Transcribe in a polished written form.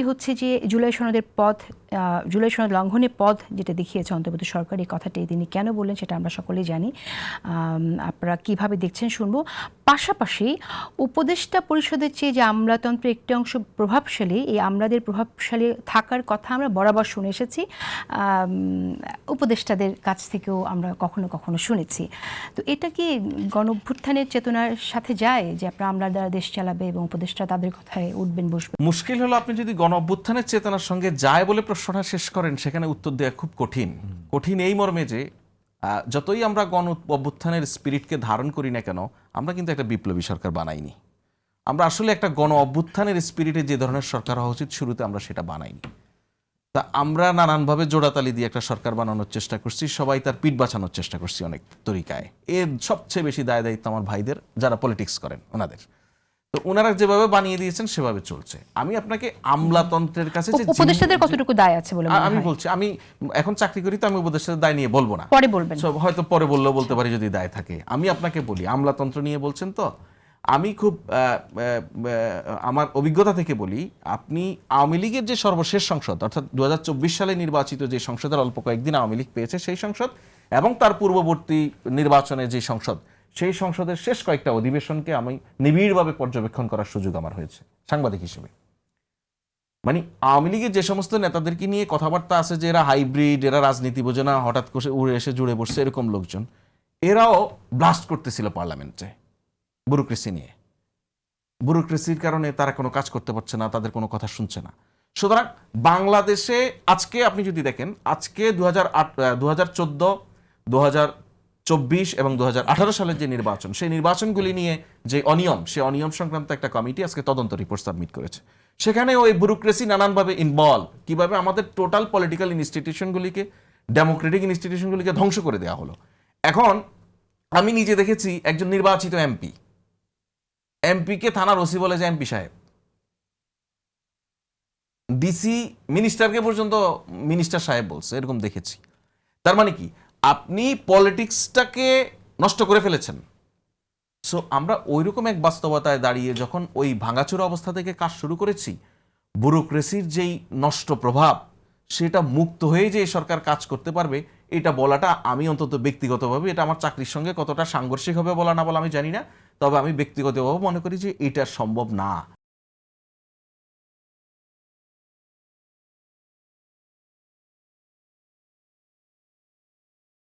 একটি হচ্ছে যে জুলাই সনদের জুলাই সনদ লঙ্ঘনের পথ যেটা দেখিয়েছে অন্তর্বর্তী সরকার, এই কথাটি তিনি কেন বললেন সেটা আমরা সকলেই জানি। আপনারা কিভাবে দেখছেন শুনবো। পাশাপাশি উপদেষ্টা পরিষদের চেয়ে যে আমলাতন্ত্রের একটি অংশ প্রভাবশালী, এই আমলাদের প্রভাবশালী থাকার কথা আমরা বরাবর শুনে এসেছি, উপদেষ্টাদের কাছ থেকেও আমরা কখনো কখনো শুনেছি। তো এটা কি গণঅভ্যুত্থানের চেতনার সাথে যায় যে আপনারা আমলার দ্বারা দেশ চালাবে এবং উপদেষ্টা তাদের কথায় উঠবেন বসবেন? মুশকিল হলো আপনি যদি গণঅভ্যুত্থানের চেতনার সঙ্গে যায় বলে প্রশ্নটা শেষ করেন, সেখানে উত্তর দেওয়া খুব কঠিন এই মর্মে যে যতই আমরা গণ অভ্যুত্থানের স্পিরিটকে ধারণ করি না কেন, আমরা কিন্তু একটা বিপ্লবী সরকার বানাইনি। আমরা আসলে একটা গণ অভ্যুত্থানের স্পিরিটে যে ধরনের সরকার হওয়া উচিত শুরুতে আমরা সেটা বানাইনি। তা আমরা নানানভাবে জোড়াতালি দিয়ে একটা সরকার বানানোর চেষ্টা করছি, সবাই তার পিঠ বাঁচানোর চেষ্টা করছি অনেক তরিকায়। এর সবচেয়ে বেশি দায় দায়িত্ব আমার ভাইদের, যারা পলিটিক্স করেন ওনাদের। তো ওনারা যেভাবে বানিয়ে দিয়েছেন সেভাবে চলছে। আমি আপনাকে আমলাতন্ত্রের কাছে যে উপদেষ্টাদের কতটুকু দায় আছে বলে আমি বলছি, আমি এখন চাকরি করি তো আমি উপদেষ্টাদের দায় নিয়ে বলবো না, পরে বলবেন, হয়তো পরে বললেও বলতে পারি যদি দায় থাকে। আমি আপনাকে বলি, আমলাতন্ত্র নিয়ে বলছেন তো, আমি খুব আমার অভিজ্ঞতা থেকে বলি, আপনি আওয়ামী লীগের যে সর্বশেষ সংসদ অর্থাৎ 2024 সালে নির্বাচিত যে সংসদের অল্প কয়েকদিন আওয়ামী লীগ পেয়েছে সেই সংসদ, এবং তার পূর্ববর্তী নির্বাচনে যে সংসদ, সেই সংসদের শেষ কয়েকটা অধিবেশনকে আমি নিবিড়ভাবে পর্যবেক্ষণ করার সুযোগ আমার হয়েছে সাংবাদিক হিসেবে। মানে আওয়ামী লীগের যে সমস্ত নেতাদেরকে নিয়ে কথাবার্তা আছে যে এরা হাইব্রিড, এরা রাজনীতি বোঝে না, হঠাৎ করে উড়ে এসে জুড়ে বসছে, এরকম লোকজন, এরাও ব্লাস্ট করতেছিল পার্লামেন্টে ব্যুরোক্রেসি নিয়ে। ব্যুরোক্রেসির কারণে তারা কোনো কাজ করতে পারছে না, তাদের কোনো কথা শুনছে না। সুতরাং বাংলাদেশে আজকে আপনি যদি দেখেন, আজকে 2014, 2024 এবং 2018 সালের যে নির্বাচন, সেই নির্বাচনগুলি নিয়ে যে অনিয়ম, সেই অনিয়ম সংক্রান্ত একটা কমিটি আজকে তদন্ত রিপোর্ট সাবমিট করেছে। সেখানে ওই ব্যুরোক্রেসি নানানভাবে ইনভলভ, কিভাবে আমাদের টোটাল পলিটিক্যাল ইনস্টিটিউশনগুলিকে, ডেমোক্রেটিক ইনস্টিটিউশনগুলিকে ধ্বংস করে দেওয়া হলো। এখন আমি নিজে দেখেছি একজন নির্বাচিত এমপিকে থানার ওসি বলে যে এমপি সাহেব, ডিসি মিনিস্টারকে পর্যন্ত মিনিস্টার সাহেব বলছে, এরকম দেখেছি। তার মানে কি, আপনি পলিটিক্সটাকে নষ্ট করে ফেলেছেন। সো আমরা ওইরকম এক বাস্তবতায় দাঁড়িয়ে যখন ওই ভাঙাচোরা অবস্থা থেকে কাজ শুরু করেছি, ব্যুরোক্রেসির যেই নষ্ট প্রভাব, সেটা মুক্ত হয়ে যে সরকার কাজ করতে পারবে, এটা বলাটা আমি অন্তত ব্যক্তিগতভাবে, এটা আমার চাকরির সঙ্গে কতটা সাংঘর্ষিক হবে বলা না বলা আমি জানি না, তবে আমি ব্যক্তিগতভাবে মনে করি যে এটা সম্ভব না।